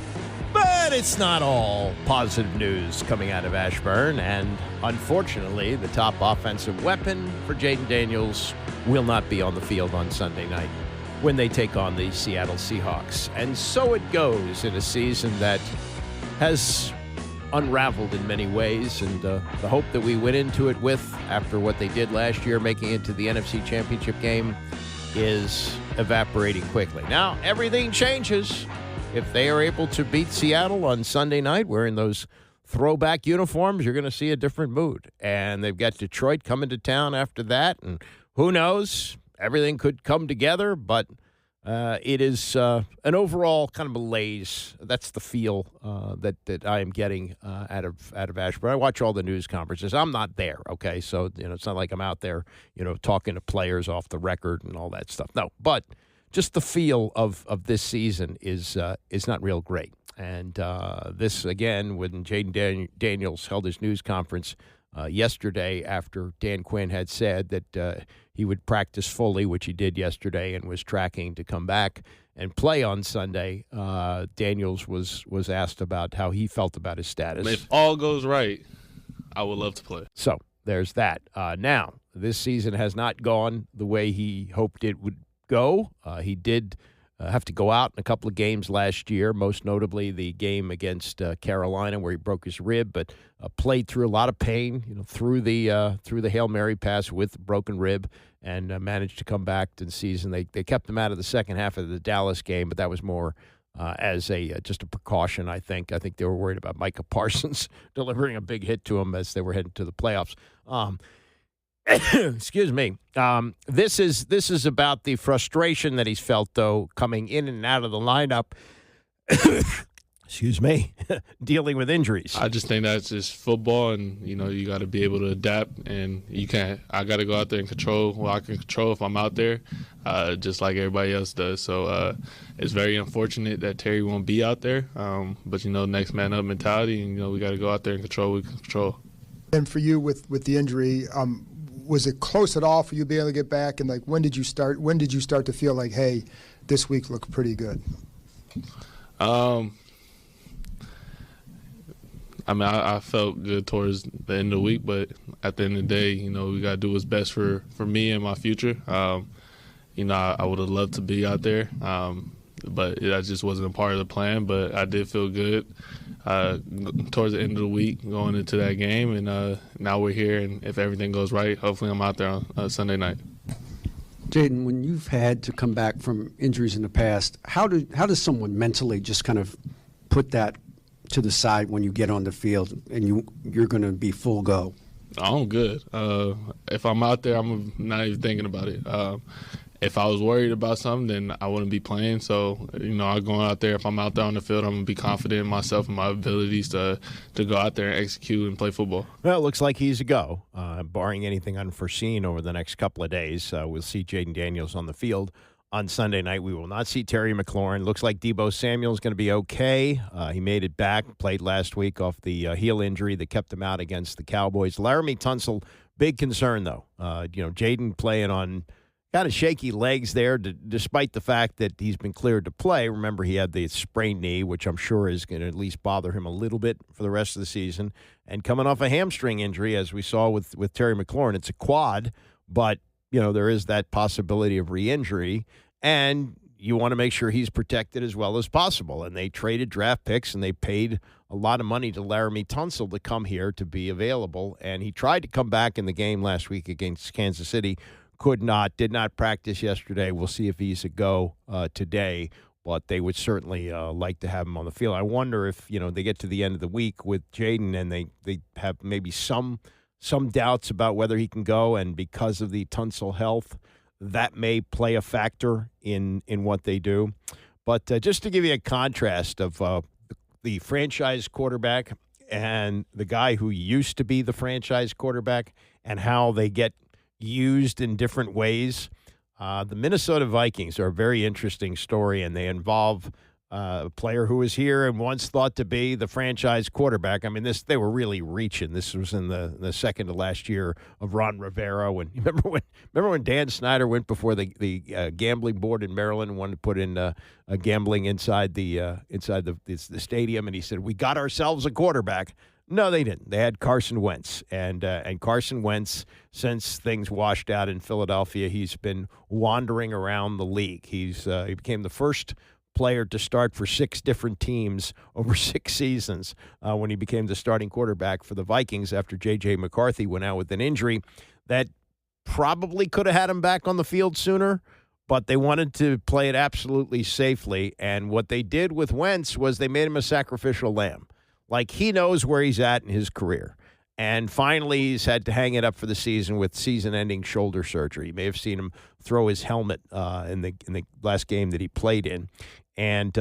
But it's not all positive news coming out of Ashburn, and unfortunately, the top offensive weapon for Jayden Daniels will not be on the field on Sunday night when they take on the Seattle Seahawks. And so it goes in a season that has unraveled in many ways, and the hope that we went into it with after what they did last year, making it to the NFC Championship game, is evaporating quickly. Now, everything changes. If they are able to beat Seattle on Sunday night wearing those throwback uniforms, you're going to see a different mood. And they've got Detroit coming to town after that, and who knows? Everything could come together, but it is an overall kind of malaise. That's the feel that I am getting out of Ashburn. I watch all the news conferences. I'm not there, okay? So, it's not like I'm out there, talking to players off the record and all that stuff. No, but just the feel of this season is not real great. And this, again, when Jayden Daniels held his news conference yesterday after Dan Quinn had said that he would practice fully, which he did yesterday, and was tracking to come back and play on Sunday. Daniels was asked about how he felt about his status. If all goes right, I would love to play. So there's that. Now, this season has not gone the way he hoped it would go. He did have to go out in a couple of games last year, most notably the game against Carolina where he broke his rib, but played through a lot of pain, through the Hail Mary pass with broken rib, and managed to come back to the season. They kept him out of the second half of the Dallas game, but that was more as just a precaution, I think. I think they were worried about Micah Parsons delivering a big hit to him as they were heading to the playoffs. Excuse me. This is about the frustration that he's felt, though, coming in and out of the lineup. Excuse me. Dealing with injuries. I just think that's just football, and you got to be able to adapt. And you can't. I got to go out there and control what I can control if I'm out there, just like everybody else does. So it's very unfortunate that Terry won't be out there. But next man up mentality, and we got to go out there and control what we can control. And for you with the injury, was it close at all for you to be able to get back? And when did you start to feel like, hey, this week looked pretty good? I felt good towards the end of the week, but at the end of the day, we got to do what's best for me and my future. I would have loved to be out there, but that just wasn't a part of the plan. But I did feel good towards the end of the week going into that game, and now we're here, and if everything goes right, hopefully I'm out there on Sunday night. Jayden, when you've had to come back from injuries in the past, how does someone mentally just kind of put that to the side when you get on the field and you're going to be full go? I'm good. If I'm out there, I'm not even thinking about it. If I was worried about something, then I wouldn't be playing. So, I'm going out there. If I'm out there on the field, I'm going to be confident in myself and my abilities to go out there and execute and play football. Well, it looks like he's a go, barring anything unforeseen over the next couple of days. We'll see Jayden Daniels on the field on Sunday night. We will not see Terry McLaurin. Looks like Deebo Samuel is going to be okay. He made it back, played last week off the heel injury that kept him out against the Cowboys. Laramie Tunsil, big concern, though. Jayden playing on kind of shaky legs there, despite the fact that he's been cleared to play. Remember, he had the sprained knee, which I'm sure is going to at least bother him a little bit for the rest of the season. And coming off a hamstring injury, as we saw with Terry McLaurin, it's a quad, but there is that possibility of re-injury, and you want to make sure he's protected as well as possible. And they traded draft picks, and they paid a lot of money to Laramie Tunsil to come here to be available. And he tried to come back in the game last week against Kansas City, did not practice yesterday. We'll see if he's a go today, but they would certainly like to have him on the field. I wonder if, they get to the end of the week with Jayden and they have maybe some some doubts about whether he can go, and because of the Tunsil health, that may play a factor in what they do. But just to give you a contrast of the franchise quarterback and the guy who used to be the franchise quarterback and how they get used in different ways, the Minnesota Vikings are a very interesting story, and they involve a player who was here and once thought to be the franchise quarterback. I mean, they were really reaching. This was in the second to last year of Ron Rivera. Remember when Dan Snyder went before the gambling board in Maryland and wanted to put in gambling inside the stadium, and he said, "We got ourselves a quarterback." No, they didn't. They had Carson Wentz, and Carson Wentz, since things washed out in Philadelphia, he's been wandering around the league. He became the first player to start for 6 different teams over 6 seasons when he became the starting quarterback for the Vikings after J.J. McCarthy went out with an injury that probably could have had him back on the field sooner, but they wanted to play it absolutely safely. And what they did with Wentz was they made him a sacrificial lamb. Like, he knows where he's at in his career. And finally, he's had to hang it up for the season with season-ending shoulder surgery. You may have seen him throw his helmet in the last game that he played in. And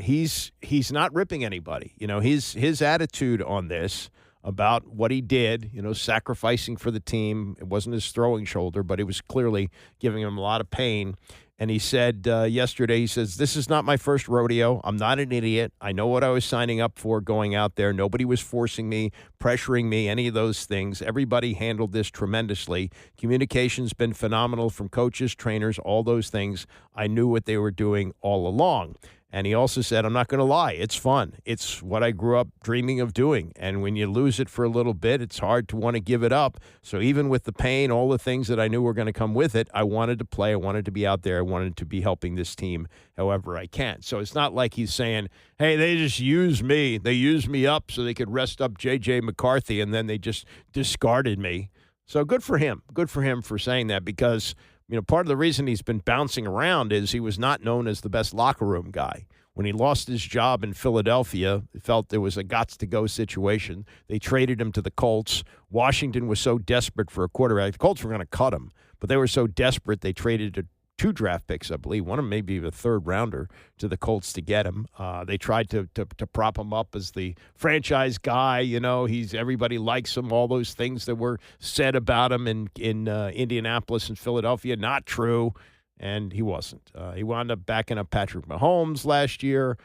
he's not ripping anybody. You know, his attitude on this about what he did, you know, sacrificing for the team. It wasn't his throwing shoulder, but it was clearly giving him a lot of pain. And he said yesterday, he says, "This is not my first rodeo. I'm not an idiot. I know what I was signing up for going out there. Nobody was forcing me, pressuring me, any of those things. Everybody handled this tremendously. Communication's been phenomenal from coaches, trainers, all those things. I knew what they were doing all along." And he also said, "I'm not going to lie. It's fun. It's what I grew up dreaming of doing. And when you lose it for a little bit, it's hard to want to give it up. So even with the pain, all the things that I knew were going to come with it, I wanted to play. I wanted to be out there. I wanted to be helping this team however I can." So it's not like he's saying, "Hey, they just used me. They used me up so they could rest up J.J. McCarthy, and then they just discarded me." So good for him. Good for him for saying that, because you know, part of the reason he's been bouncing around is he was not known as the best locker room guy. When he lost his job in Philadelphia, he felt there was a gots-to-go situation. They traded him to the Colts. Washington was so desperate for a quarterback. The Colts were going to cut him, but they were so desperate they traded 2 draft picks, I believe. One of them maybe a 3rd-rounder to the Colts to get him. They tried to prop him up as the franchise guy. You know, everybody likes him. All those things that were said about him in Indianapolis and Philadelphia, not true. And he wasn't. He wound up backing up Patrick Mahomes last year.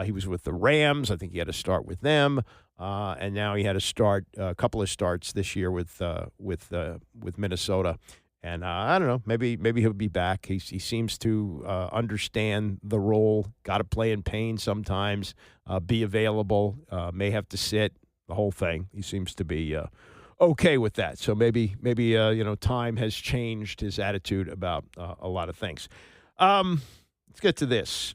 He was with the Rams. I think he had to start with them. And now he had to start a couple of starts this year with Minnesota. And I don't know, maybe he'll be back. He seems to understand the role. Got to play in pain sometimes. Be available. May have to sit. The whole thing. He seems to be okay with that. So maybe time has changed his attitude about a lot of things. Let's get to this.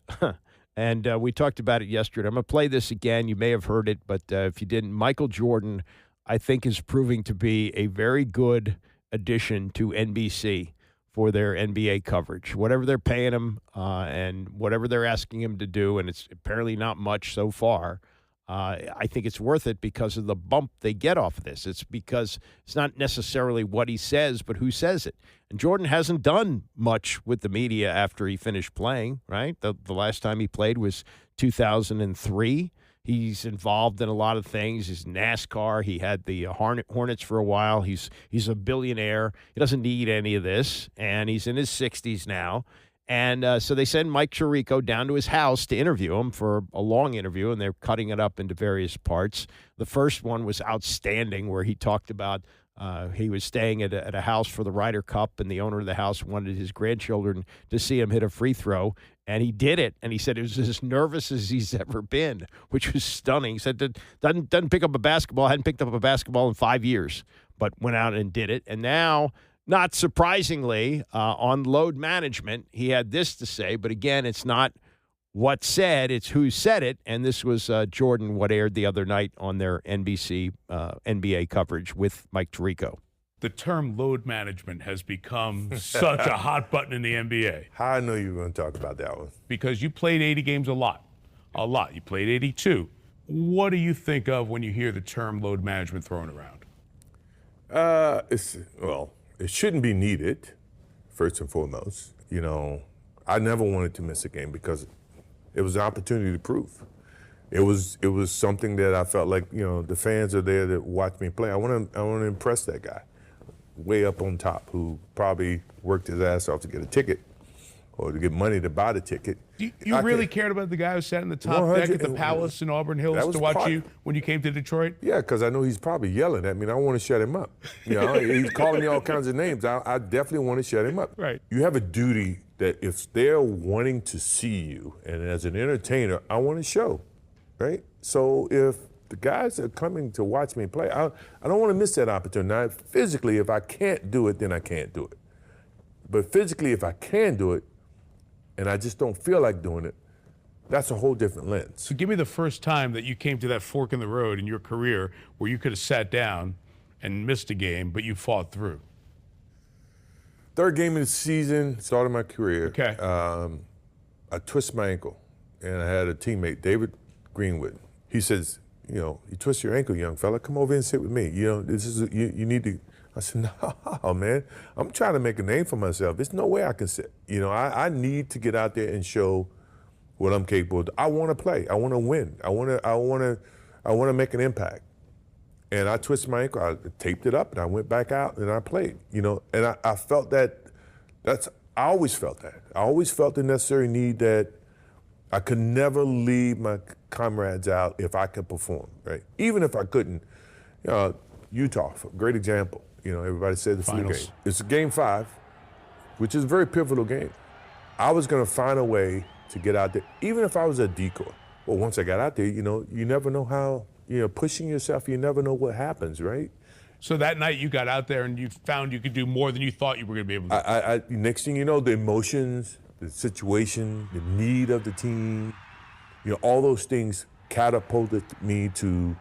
And we talked about it yesterday. I'm going to play this again. You may have heard it, but if you didn't, Michael Jordan, I think, is proving to be a very good addition to NBC for their NBA coverage. Whatever they're paying him and whatever they're asking him to do, and it's apparently not much so far, I think it's worth it because of the bump they get off of this. It's because it's not necessarily what he says, but who says it. And Jordan hasn't done much with the media after he finished playing, right? The last time he played was 2003. He's involved in a lot of things. He's NASCAR. He had the Hornets for a while. He's a billionaire. He doesn't need any of this, and he's in his 60s now. And so they send Mike Tirico down to his house to interview him for a long interview, and they're cutting it up into various parts. The first one was outstanding, where he talked about he was staying at a house for the Ryder Cup, and the owner of the house wanted his grandchildren to see him hit a free throw, and he did it. And he said he was as nervous as he's ever been, which was stunning. He said that doesn't pick up a basketball, hadn't picked up a basketball in 5 years, but went out and did it. And now, not surprisingly, on load management, he had this to say. But again, it's not what's said, it's who said it. And this was Jordan, what aired the other night on their NBC NBA coverage with Mike Tirico. The term load management has become such a hot button in the NBA. How I knew you were going to talk about that one. Because you played 80 games a lot. You played 82. What do you think of when you hear the term load management thrown around? It shouldn't be needed, first and foremost. You know, I never wanted to miss a game because it was an opportunity to prove. It was something that I felt like, you know, the fans are there to watch me play. I want to impress that guy way up on top who probably worked his ass off to get a ticket or to get money to buy the ticket. You really cared about the guy who sat in the top deck at the Palace in Auburn Hills to watch you when you came to Detroit? Yeah, because I know he's probably yelling at me, and I want to shut him up. You know, he's calling me all kinds of names. I definitely want to shut him up. Right. You have a duty that if they're wanting to see you, and as an entertainer, I want to show, right? So if the guys are coming to watch me play, I don't want to miss that opportunity. Now, physically, if I can't do it, then I can't do it. But physically, if I can do it, and I just don't feel like doing it, that's a whole different lens. So give me the first time that you came to that fork in the road in your career where you could have sat down and missed a game, but you fought through. Third game of the season, started my career. Okay. I twisted my ankle, and I had a teammate, David Greenwood. He says, you know, you twist your ankle, young fella, come over and sit with me. You know, this is you need to. I said, no, man, I'm trying to make a name for myself. There's no way I can sit. You know, I need to get out there and show what I'm capable of. I want to play. I want to win. I want to make an impact. And I twisted my ankle. I taped it up, and I went back out, and I played. You know, and I felt that. I always felt that. I always felt the necessary need that I could never leave my comrades out if I could perform, right? Even if I couldn't. You know, Utah, great example. You know, everybody said the flu game. It's game 5, which is a very pivotal game. I was going to find a way to get out there, even if I was a decoy. Well, once I got out there, you know, you never know how, you know, pushing yourself, you never know what happens, right? So that night you got out there and you found you could do more than you thought you were going to be able to do. Next thing you know, the emotions, the situation, the need of the team, you know, all those things catapulted me to,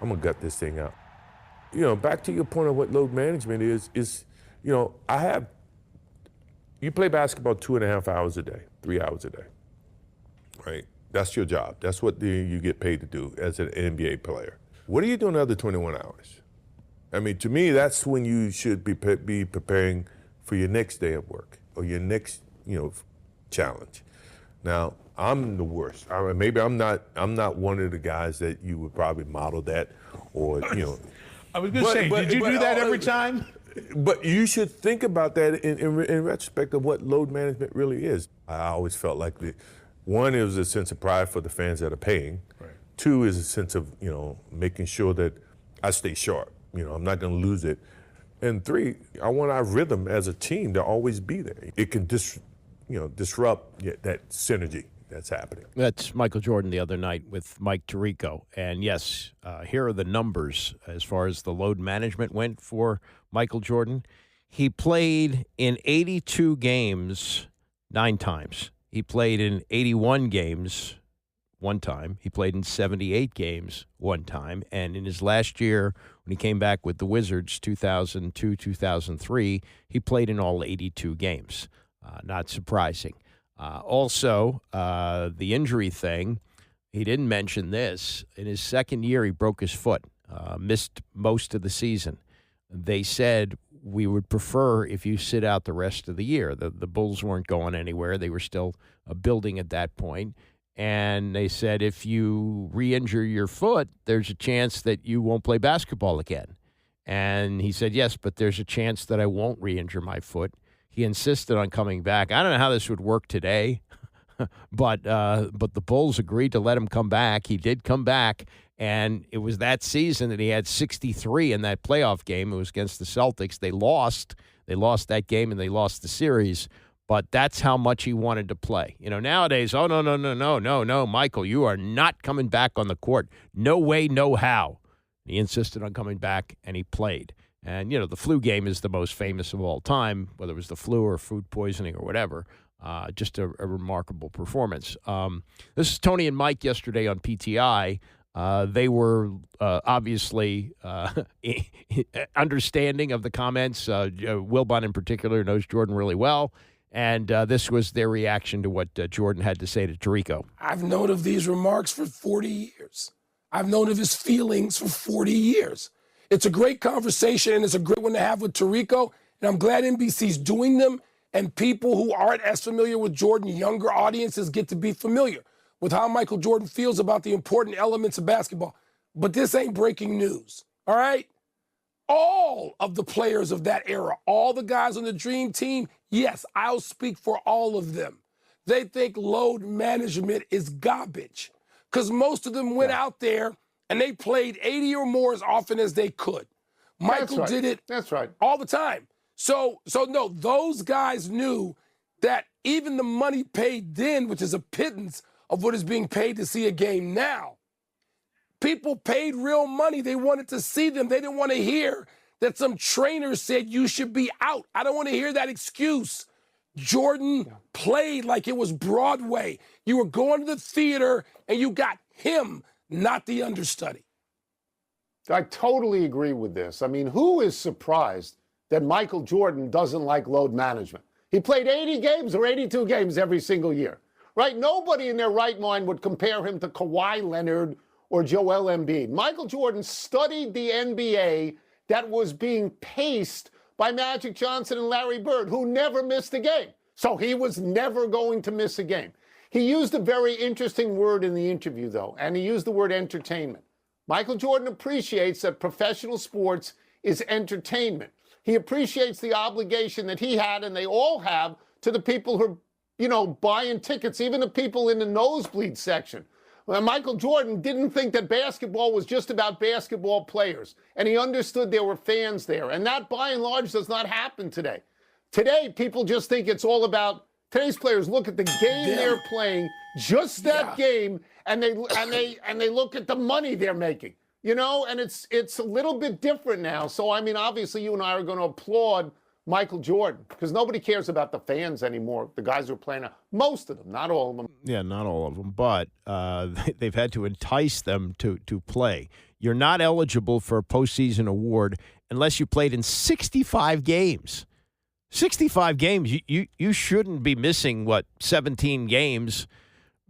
I'm going to gut this thing out. You know, back to your point of what load management is, you know, you play basketball 2.5 hours a day, 3 hours a day, right? That's your job. That's what you get paid to do as an NBA player. What are you doing the other 21 hours? I mean, to me, that's when you should be preparing for your next day of work or your next, you know, challenge. Now, I'm the worst. Maybe I'm not one of the guys that you would probably model that, or you know. I was going to say, did you do that every time? But you should think about that in retrospect of what load management really is. I always felt like one is a sense of pride for the fans that are paying. Right. 2 is a sense of, you know, making sure that I stay sharp. You know, I'm not going to lose it. And 3, I want our rhythm as a team to always be there. It can disrupt that synergy that's happening. That's Michael Jordan the other night with Mike Tirico. And yes, here are the numbers as far as the load management went for Michael Jordan. He played in 82 games 9 times. He played in 81 games 1 time. He played in 78 games 1 time. And in his last year, when he came back with the Wizards, 2002-2003, he played in all 82 games. Not surprising. Also, the injury thing, he didn't mention this. In his second year, he broke his foot, missed most of the season. They said, we would prefer if you sit out the rest of the year. The Bulls weren't going anywhere. They were still building at that point. And they said, if you re-injure your foot, there's a chance that you won't play basketball again. And he said, yes, but there's a chance that I won't re-injure my foot. He insisted on coming back. I don't know how this would work today, but the Bulls agreed to let him come back. He did come back, and it was that season that he had 63 in that playoff game. It was against the Celtics. They lost. They lost that game, and they lost the series. But that's how much he wanted to play. You know, nowadays, oh, no, Michael, you are not coming back on the court. No way, no how. He insisted on coming back, and he played. And, you know, the flu game is the most famous of all time, whether it was the flu or food poisoning or whatever. Just a remarkable performance. This is Tony and Mike yesterday on PTI. They were obviously understanding of the comments. Wilbon in particular knows Jordan really well. And this was their reaction to what Jordan had to say to Tirico. I've known of these remarks for 40 years. I've known of his feelings for 40 years. It's a great conversation, and it's a great one to have with Tirico, and I'm glad NBC's doing them, and people who aren't as familiar with Jordan, younger audiences, get to be familiar with how Michael Jordan feels about the important elements of basketball. But this ain't breaking news, all right? All of the players of that era, all the guys on the Dream Team, yes, I'll speak for all of them. They think load management is garbage because most of them went out there and they played 80 or more as often as they could. Michael did it all the time. So no, those guys knew that even the money paid then, which is a pittance of what is being paid to see a game now, people paid real money. They wanted to see them. They didn't want to hear that some trainer said you should be out. I don't want to hear that excuse. Jordan played like it was Broadway. You were going to the theater and you got him, not the understudy. I totally agree with this. I mean, who is surprised that Michael Jordan doesn't like load management? He played 80 games or 82 games every single year, right? Nobody in their right mind would compare him to Kawhi Leonard or Joel Embiid. Michael Jordan studied the NBA that was being paced by Magic Johnson and Larry Bird, who never missed a game. So he was never going to miss a game. He used a very interesting word in the interview, though, and he used the word entertainment. Michael Jordan appreciates that professional sports is entertainment. He appreciates the obligation that he had, and they all have, to the people who are, buying tickets, even the people in the nosebleed section. Well, Michael Jordan didn't think that basketball was just about basketball players, and he understood there were fans there. And that, by and large, does not happen today. Today, people just think it's all about today's players. Look at the game they're playing, just that game, and they look at the money they're making. And it's a little bit different now. So I mean, obviously, you and I are going to applaud Michael Jordan because nobody cares about the fans anymore. The guys who are playing, most of them, not all of them. Yeah, not all of them, but they've had to entice them to play. You're not eligible for a postseason award unless you played in 65 games. 65 games. You shouldn't be missing 17 games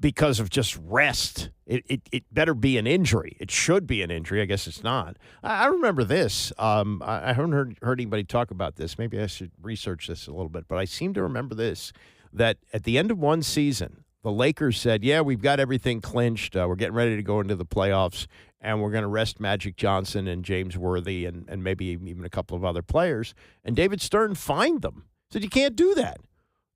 because of just rest. It better be an injury. It should be an injury. I guess it's not. I remember this. I haven't heard anybody talk about this. Maybe I should research this a little bit. But I seem to remember this, that at the end of one season, the Lakers said, yeah, we've got everything clinched. We're getting ready to go into the playoffs, and we're going to rest Magic Johnson and James Worthy and maybe even a couple of other players. And David Stern fined them. Said, you can't do that.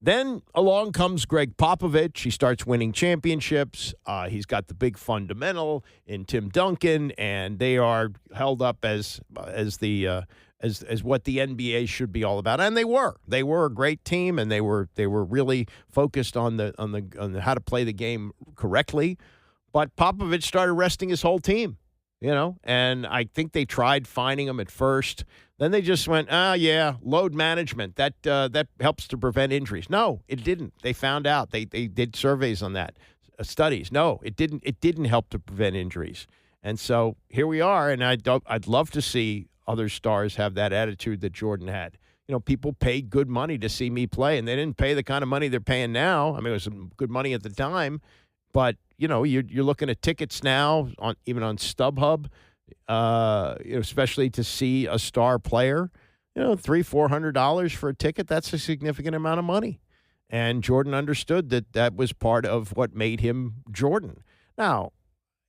Then along comes Greg Popovich. He starts winning championships. He's got the big fundamental in Tim Duncan, and they are held up as what the NBA should be all about. And they were. They were a great team, and they were really focused on the how to play the game correctly. But Popovich started resting his whole team, and I think they tried finding him at first. Then they just went, load management. That helps to prevent injuries. No, it didn't. They found out. They did surveys on that, studies. No, it didn't. It didn't help to prevent injuries. And so here we are, and I'd love to see other stars have that attitude that Jordan had. People paid good money to see me play, and they didn't pay the kind of money they're paying now. I mean, it was some good money at the time, but you're looking at tickets now even on StubHub. Especially to see a star player, $300-400 for a ticket, that's a significant amount of money. And Jordan understood that was part of what made him Jordan. Now,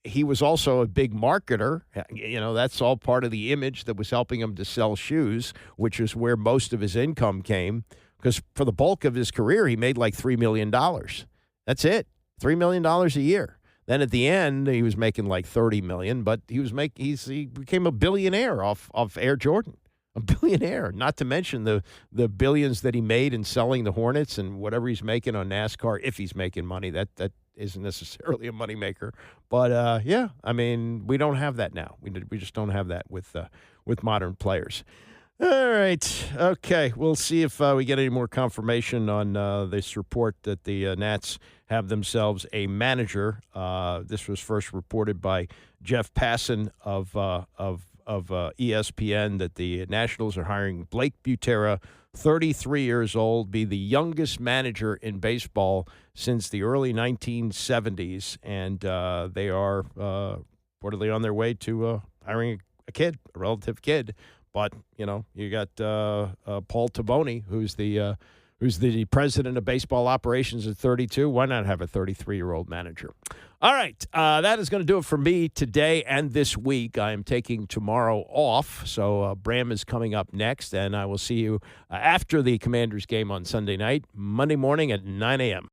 he was also a big marketer. That's all part of the image that was helping him to sell shoes, which is where most of his income came. Because for the bulk of his career, he made like $3 million. That's it, $3 million a year. Then at the end, he was making like $30 million, but he became a billionaire off Air Jordan, a billionaire. Not to mention the billions that he made in selling the Hornets and whatever he's making on NASCAR. If he's making money, that isn't necessarily a moneymaker. But I mean, we don't have that now. We just don't have that with modern players. All right. Okay. We'll see if we get any more confirmation on this report that the Nats have themselves a manager. This was first reported by Jeff Passan of ESPN that the Nationals are hiring Blake Butera, 33 years old, be the youngest manager in baseball since the early 1970s, and they are reportedly on their way to hiring a relative kid. But, you know, you got Paul Taboni, who's the president of baseball operations at 32. Why not have a 33-year-old manager? All right, that is going to do it for me today and this week. I am taking tomorrow off, so Bram is coming up next, and I will see you after the Commanders game on Sunday night, Monday morning at 9 a.m.